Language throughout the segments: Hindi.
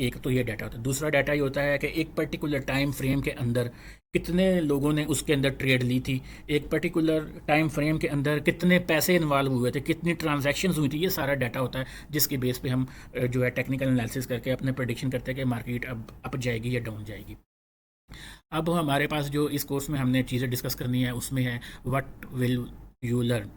एक तो ये डाटा होता है। दूसरा डाटा ये होता है कि एक पर्टिकुलर टाइम फ्रेम के अंदर कितने लोगों ने उसके अंदर ट्रेड ली थी, एक पर्टिकुलर टाइम फ्रेम के अंदर कितने पैसे इन्वॉल्व हुए थे, कितनी ट्रांजैक्शंस हुई थी। ये सारा डाटा होता है जिसके बेस पे हम जो है टेक्निकल एनालिसिस करके अपने प्रेडिक्शन करते हैं कि मार्केट अब अप जाएगी या डाउन जाएगी। अब हमारे पास जो इस कोर्स में हमने चीज़ें डिस्कस करनी है उसमें है what will you learn,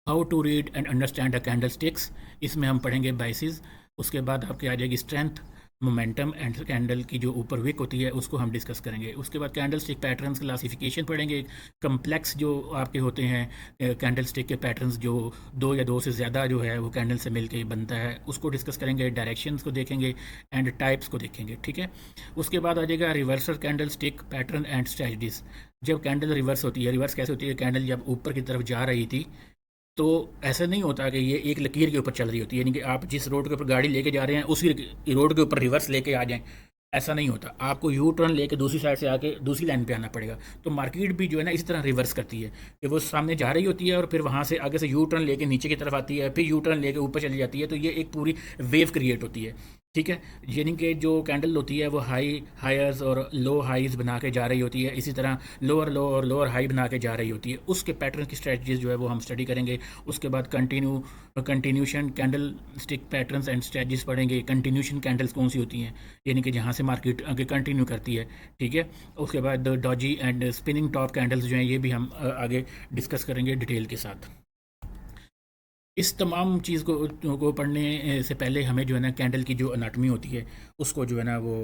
how to read and understand a candle sticks. इसमें हम पढ़ेंगे बाइसिस। उसके बाद आपकी आ जाएगी स्ट्रेंथ, मोमेंटम एंड कैंडल की जो ऊपर विक होती है उसको हम डिस्कस करेंगे। उसके बाद कैंडल स्टिक पैटर्न्स क्लासिफिकेशन पढ़ेंगे, कम्प्लेक्स जो आपके होते हैं कैंडल स्टिक के पैटर्न्स जो दो या दो से ज़्यादा जो है वो कैंडल से मिलके बनता है उसको डिस्कस करेंगे, डायरेक्शंस को देखेंगे एंड टाइप्स को देखेंगे। ठीक है। उसके बाद आ जाएगा reversal candle stick pattern and strategies. जब कैंडल रिवर्स होती है, रिवर्स कैसे होती है, कैंडल जब ऊपर की तरफ जा रही थी तो ऐसा नहीं होता कि ये एक लकीर के ऊपर चल रही होती है, यानी कि आप जिस रोड के ऊपर गाड़ी लेके जा रहे हैं उसी रोड के ऊपर रिवर्स लेके आ जाएं, ऐसा नहीं होता। आपको यू टर्न लेके दूसरी साइड से आके दूसरी लाइन पे आना पड़ेगा। तो मार्केट भी जो है ना इसी तरह रिवर्स करती है कि वो सामने जा रही होती है और फिर वहाँ से आगे से यू टर्न लेके नीचे की तरफ आती है, फिर यू टर्न लेके ऊपर चली जाती है। तो ये एक पूरी वेव क्रिएट होती है। ठीक है। यानी कि जो कैंडल होती है वो हाई हायर्स और लो हाईज बना के जा रही होती है, इसी तरह लोअर लो और लोअर हाई बना के जा रही होती है। उसके पैटर्न की स्ट्रेटजीज जो है वो हम स्टडी करेंगे। उसके बाद continuation candle stick patterns and strategies पढ़ेंगे। कंटिन्यूशन कैंडल्स कौन सी होती हैं, यानी कि जहाँ से मार्केट आगे कंटिन्यू करती है। ठीक है। उसके बाद Doge and spinning top candles जो हैं ये भी हम आगे डिस्कस करेंगे डिटेल के साथ। इस तमाम चीज़ को पढ़ने से पहले हमें जो है ना कैंडल की जो अनाटमी होती है उसको जो है ना वो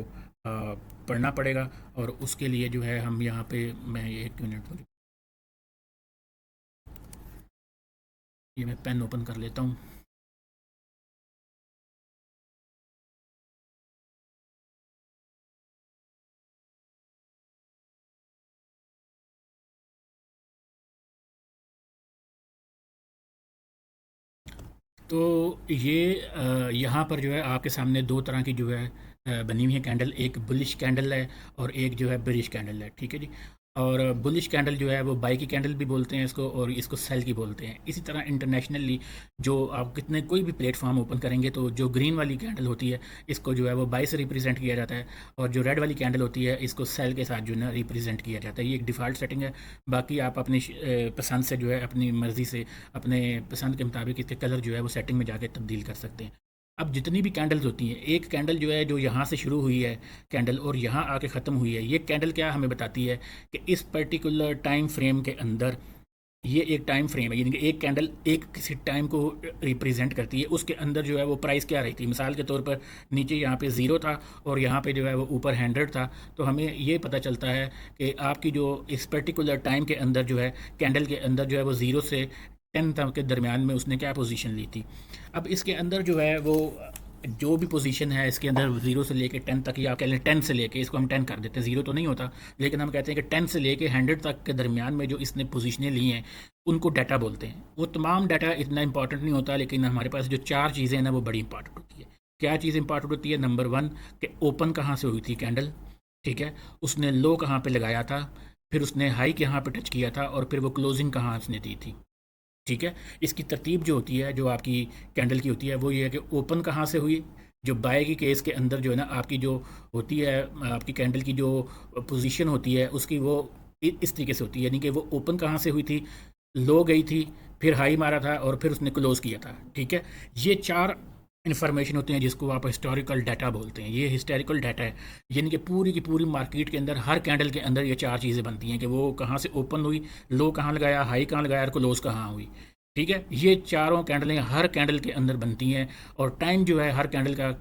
पढ़ना पड़ेगा। और उसके लिए जो है हम यहाँ पे, मैं एक मिनट, ये मैं पेन ओपन कर लेता हूँ। तो ये यहाँ पर जो है आपके सामने दो तरह की जो है बनी हुई है कैंडल। एक बुलिश कैंडल है और एक जो है बेरिश कैंडल है। ठीक है जी। और बुलिश कैंडल जो है वो बाई की कैंडल भी बोलते हैं इसको, और इसको सेल की बोलते हैं। इसी तरह इंटरनेशनली जो आप कितने कोई भी प्लेटफॉर्म ओपन करेंगे तो जो ग्रीन वाली कैंडल होती है इसको जो है वो बाई से रिप्रेजेंट किया जाता है, और जो रेड वाली कैंडल होती है इसको सेल के साथ जो है ना रिप्रेजेंट किया जाता है। ये एक डिफ़ॉल्ट सेटिंग है। बाकी आप अपनी पसंद से जो है अपनी मर्ज़ी से अपने पसंद के मुताबिक इसके कलर जो है वो सेटिंग में जाके तब्दील कर सकते हैं। अब जितनी भी कैंडल्स होती हैं, एक कैंडल जो है जो यहाँ से शुरू हुई है कैंडल और यहाँ आके ख़त्म हुई है, ये कैंडल क्या हमें बताती है कि इस पर्टिकुलर टाइम फ्रेम के अंदर, ये एक टाइम फ्रेम है, यानी कि एक कैंडल एक किसी टाइम को रिप्रेजेंट करती है। उसके अंदर जो है वो प्राइस क्या रही थी। मिसाल के तौर पर नीचे यहाँ पे ज़ीरो था और यहाँ पे जो है वो ऊपर 100 था। तो हमें ये पता चलता है कि आपकी जो इस पर्टिकुलर टाइम के अंदर जो है कैंडल के अंदर जो है वो 0 से 10 तक के दरमियान में उसने क्या पोजीशन ली थी। अब इसके अंदर जो है वो जो भी पोजीशन है इसके अंदर 0 से लेके 10 तक, या कह लें 10 से लेके, इसको हम 10 कर देते हैं, 0 तो नहीं होता लेकिन हम कहते हैं कि 10 से लेके 100 तक के दरमियान में जो इसने पोजीशनें ली हैं उनको डाटा बोलते हैं। वो तमाम डाटा इतना इंपॉर्टेंट नहीं होता, लेकिन हमारे पास जो चार चीज़ें हैं ना वो बड़ी इंपॉर्टेंट होती है। क्या चीज़ इंपॉर्टेंट होती है? नंबर 1 कि ओपन कहाँ से हुई थी कैंडल। ठीक है। उसने लो कहाँ पे लगाया था, फिर उसने हाई कहाँ पे टच किया था, और फिर वो क्लोजिंग कहाँ उसने दी थी। ठीक है। इसकी तरतीब जो होती है जो आपकी कैंडल की होती है वो ये है कि ओपन कहाँ से हुई। जो बाय की केस के अंदर जो है ना आपकी जो होती है आपकी कैंडल की जो पोजीशन होती है उसकी वो इस तरीके से होती है, यानी कि वो ओपन कहाँ से हुई थी, लो गई थी, फिर हाई मारा था और फिर उसने क्लोज़ किया था। ठीक है। ये चार इन्फॉर्मेशन होती हैं जिसको आप हिस्टोरिकल डाटा बोलते हैं। ये हिस्टोरिकल डाटा है, यानी कि पूरी की पूरी मार्केट के अंदर हर कैंडल के अंदर ये चार चीज़ें बनती हैं कि वो कहाँ से ओपन हुई, लो कहाँ लगाया, हाई कहाँ लगाया और क्लोज कहाँ हुई। ठीक है। ये चारों कैंडलें हर कैंडल के अंदर बनती हैं, और टाइम जो है हर कैंडल का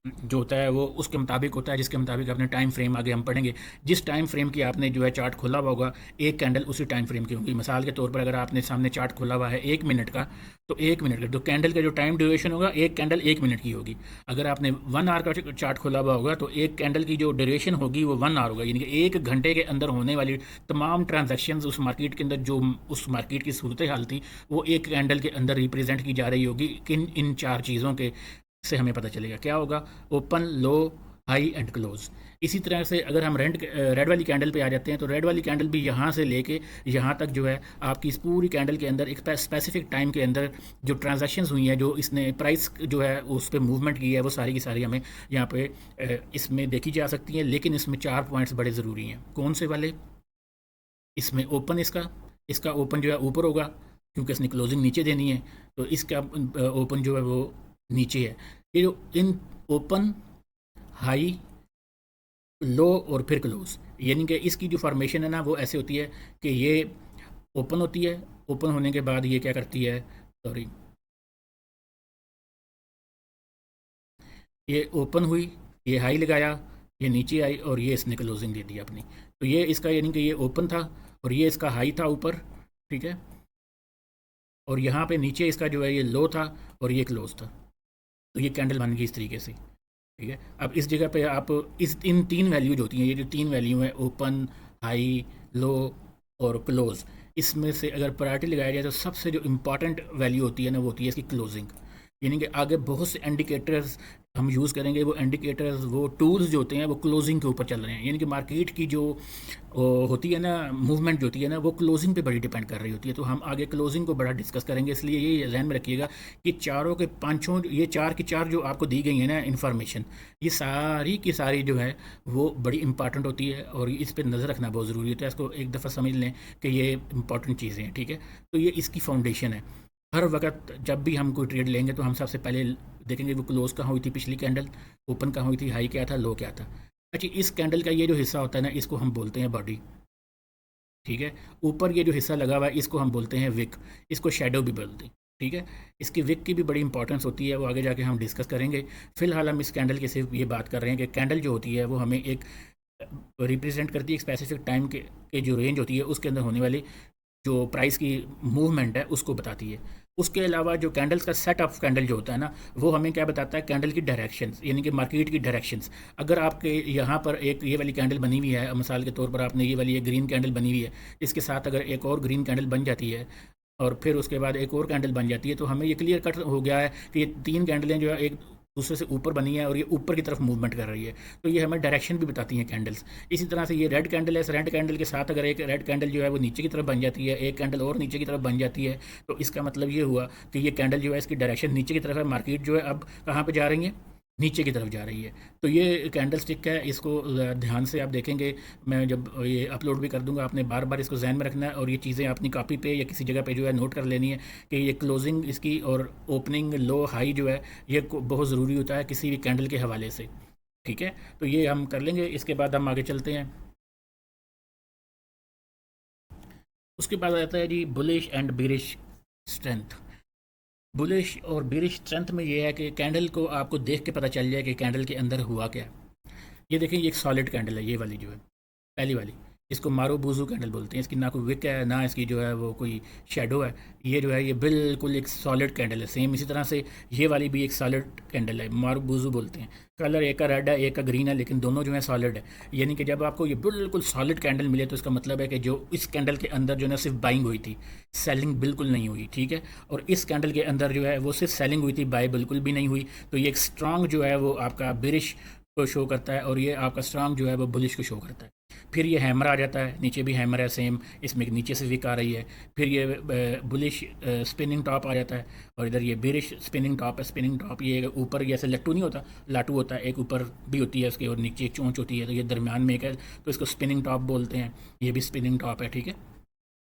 जो होता है वो उसके मुताबिक होता है, जिसके मुताबिक अपने टाइम फ्रेम आगे हम पढ़ेंगे। जिस टाइम फ्रेम की आपने जो है चार्ट खोला हुआ होगा एक कैंडल उसी टाइम फ्रेम की होगी। मिसाल के तौर पर अगर आपने सामने चार्ट खोला हुआ है 1 मिनट का, तो 1 मिनट का जो कैंडल का जो टाइम ड्यूरेशन होगा एक कैंडल 1 मिनट की होगी। अगर आपने 1 आवर का चार्ट खोला हुआ होगा तो एक कैंडल की जो ड्यूरेशन होगी वो 1 आवर होगा, यानी कि 1 घंटे के अंदर होने वाली तमाम ट्रांजेक्शन उस मार्केट के अंदर जो उस मार्केट की सूरत हाल थी वो एक कैंडल के अंदर रिप्रेजेंट की जा रही होगी। किन इन चार चीज़ों के से हमें पता चलेगा क्या होगा। Open, low, high and close. इसी तरह से अगर हम रेड वाली कैंडल पे आ जाते हैं तो रेड वाली कैंडल भी यहाँ से लेके यहाँ तक जो है आपकी इस पूरी कैंडल के अंदर एक स्पेसिफिक टाइम के अंदर जो ट्रांजैक्शंस हुई हैं, जो इसने प्राइस जो है उस पर मूवमेंट की है, वो सारी की सारी हमें यहाँ पे इसमें देखी जा सकती हैं। लेकिन इसमें 4 पॉइंट्स बड़े ज़रूरी हैं। कौन से वाले? इसमें ओपन इसका ओपन जो है ऊपर होगा क्योंकि इसने क्लोजिंग नीचे देनी है, तो इसका ओपन जो है वो नीचे है। ये जो इन ओपन, हाई, लो और फिर क्लोज, यानी कि इसकी जो फॉर्मेशन है ना वो ऐसे होती है कि ये ओपन होती है, ओपन होने के बाद ये क्या करती है, सॉरी, ये ओपन हुई, ये हाई लगाया, ये नीचे आई और ये इसने क्लोजिंग दे दी अपनी। तो ये इसका यानी कि ये ओपन था और ये इसका हाई था ऊपर, ठीक है, और यहाँ पे नीचे इसका जो है ये लो था और ये क्लोज था। तो ये कैंडल बन गई इस तरीके से, ठीक है। अब इस जगह पे आप इस इन 3 वैल्यू जो होती हैं, ये जो 3 वैल्यू हैं ओपन, हाई, लो और क्लोज, इसमें से अगर प्रायोरिटी लगाया जाए तो सबसे जो इम्पॉर्टेंट वैल्यू होती है ना वो होती है इसकी क्लोजिंग। यानी कि आगे बहुत से इंडिकेटर्स हम यूज़ करेंगे, वो इंडिकेटर्स, वो टूल्स जो होते हैं वो क्लोजिंग के ऊपर चल रहे हैं। यानी कि मार्केट की जो होती है ना मूवमेंट जो होती है ना वो क्लोजिंग पे बड़ी डिपेंड कर रही होती है। तो हम आगे क्लोजिंग को बड़ा डिस्कस करेंगे, इसलिए ये ध्यान में रखिएगा कि चारों के पांचों, ये 4 की 4 जो आपको दी गई है ना इन्फॉर्मेशन, ये सारी की सारी जो है वो बड़ी इंपॉर्टेंट होती है और इस पर नज़र रखना बहुत ज़रूरी होता है। इसको एक दफ़ा समझ लें कि ये इंपॉर्टेंट चीज़ें हैं, ठीक है। तो ये इसकी फाउंडेशन है। हर वक्त जब भी हम कोई ट्रेड लेंगे तो हम सबसे पहले देखेंगे वो क्लोज कहाँ हुई थी पिछली कैंडल, ओपन कहाँ हुई थी, हाई क्या था, लो क्या था। अच्छा, इस कैंडल का ये जो हिस्सा होता है ना इसको हम बोलते हैं बॉडी, ठीक है। ऊपर ये जो हिस्सा लगा हुआ है इसको हम बोलते हैं विक, इसको शेडो भी बोलते हैं, ठीक है। इसकी विक की भी बड़ी इंपॉर्टेंस होती है, वो आगे जाके हम डिस्कस करेंगे। फिलहाल हम इस कैंडल के सिर्फ ये बात कर रहे हैं कि कैंडल जो होती है वो हमें एक रिप्रेजेंट करती है एक स्पेसिफिक टाइम के जो रेंज होती है उसके अंदर होने वाली जो प्राइस की मूवमेंट है उसको बताती है। उसके अलावा जो कैंडल्स का सेट ऑफ कैंडल जो होता है ना वो हमें क्या बताता है, कैंडल की डायरेक्शंस, यानी कि मार्केट की डायरेक्शंस। अगर आपके यहाँ पर एक ये वाली कैंडल बनी हुई है, मिसाल के तौर पर आपने ये वाली एक ग्रीन कैंडल बनी हुई है, इसके साथ अगर एक और ग्रीन कैंडल बन जाती है और फिर उसके बाद एक और कैंडल बन जाती है, तो हमें ये क्लियर कट हो गया है कि ये 3 कैंडलें जो है एक दूसरे से ऊपर बनी है और ये ऊपर की तरफ मूवमेंट कर रही है। तो ये हमें डायरेक्शन भी बताती हैं कैंडल्स। इसी तरह से ये रेड कैंडल है, इस रेड कैंडल के साथ अगर एक रेड कैंडल जो है वो नीचे की तरफ बन जाती है, एक कैंडल और नीचे की तरफ बन जाती है, तो इसका मतलब ये हुआ कि ये कैंडल जो है इसकी डायरेक्शन नीचे की तरफ है। मार्केट जो है अब कहाँ पर जा रही है, नीचे की तरफ जा रही है। तो ये कैंडल स्टिक है, इसको ध्यान से आप देखेंगे, मैं जब ये अपलोड भी कर दूंगा, आपने बार बार इसको जहन में रखना है और ये चीज़ें अपनी कॉपी पे या किसी जगह पे जो है नोट कर लेनी है कि ये क्लोजिंग इसकी और ओपनिंग, लो, हाई जो है ये बहुत ज़रूरी होता है किसी भी कैंडल के हवाले से, ठीक है। तो ये हम कर लेंगे, इसके बाद हम आगे चलते हैं। उसके बाद आता है G bullish and bearish strength. Bullish और बेरिश स्ट्रेंथ में ये है कि कैंडल को आपको देख के पता चल जाए कि कैंडल के अंदर हुआ क्या है। ये देखें, ये एक सॉलिड कैंडल है, ये वाली जो है पहली वाली, इसको मारो बूजू कैंडल बोलते हैं। इसकी ना कोई विक है ना इसकी जो है वो कोई शेडो है, ये जो है ये बिल्कुल एक सॉलिड कैंडल है। सेम इसी तरह से ये वाली भी एक सॉलिड कैंडल है, मारो बूजू बोलते हैं। कलर एक का रेड है एक का ग्रीन है, लेकिन दोनों जो है सॉलिड है। यानी कि जब आपको ये बिल्कुल सॉलिड कैंडल मिले तो इसका मतलब है कि जो इस कैंडल के अंदर जो है सिर्फ बाइंग हुई थी, सेलिंग बिल्कुल नहीं हुई, ठीक है। और इस कैंडल के अंदर जो है वो सिर्फ सेलिंग हुई थी, बाय बिल्कुल भी नहीं हुई। तो ये एक स्ट्रांग जो है वो आपका बेरिश को शो करता है और ये आपका स्ट्रांग जो है वो बुलिश को शो करता है। फिर ये हैमर आ जाता है, नीचे भी हैमर है सेम, इसमें नीचे से विक आ रही है। फिर ये बुलिश स्पिनिंग टॉप आ जाता है और इधर ये बेरिश स्पिनिंग टॉप है। स्पिनिंग टॉप ये ऊपर जैसे लट्टू नहीं होता, लाटू होता है, एक ऊपर भी होती है उसके और नीचे एक चोंच होती है, तो ये दरमियान में एक है, तो इसको स्पिनिंग टॉप बोलते हैं। ये भी स्पिनिंग टॉप है, ठीक है।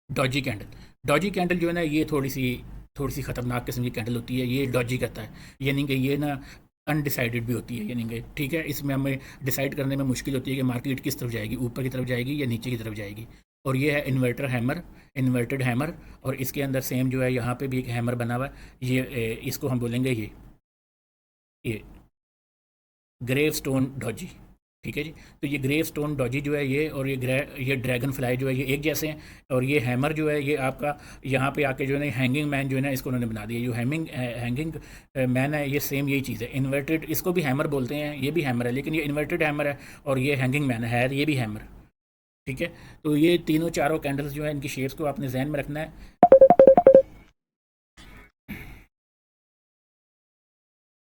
डॉजी कैंडल, डॉजी कैंडल जो है ना ये थोड़ी सी ख़तरनाक किस्म की कैंडल होती है, ये डॉजी करता है। यानी कि ये ना अनडिसाइडेड भी होती है, यानी कि ठीक है, इसमें हमें डिसाइड करने में मुश्किल होती है कि मार्केट किस तरफ जाएगी, ऊपर की तरफ जाएगी या नीचे की तरफ जाएगी। और ये है इन्वर्टर हैमर, इन्वर्टेड हैमर, और इसके अंदर सेम जो है यहाँ पे भी एक हैमर बना हुआ है। ये इसको हम बोलेंगे ये ग्रेव स्टोन डॉजी, ठीक है जी। तो ये ग्रेव स्टोन डॉजी जो है ये, और ये ड्रैगन फ्लाई जो है ये एक जैसे हैं। और ये हैमर जो है ये आपका यहाँ पे आके जो है ना हैंगिंग मैन जो है ना इसको उन्होंने बना दिया। जो हैंगिंग मैन है ये सेम यही चीज़ है। इन्वर्टेड, इसको भी हैमर बोलते हैं, ये भी हैमर है, लेकिन ये इन्वर्टेड हैमर है और ये हैंगिंग मैन है ये भी हैमर, ठीक है। तो ये तीनों चारों कैंडल्स जो है इनकी शेप्स को आपने जहन में रखना है।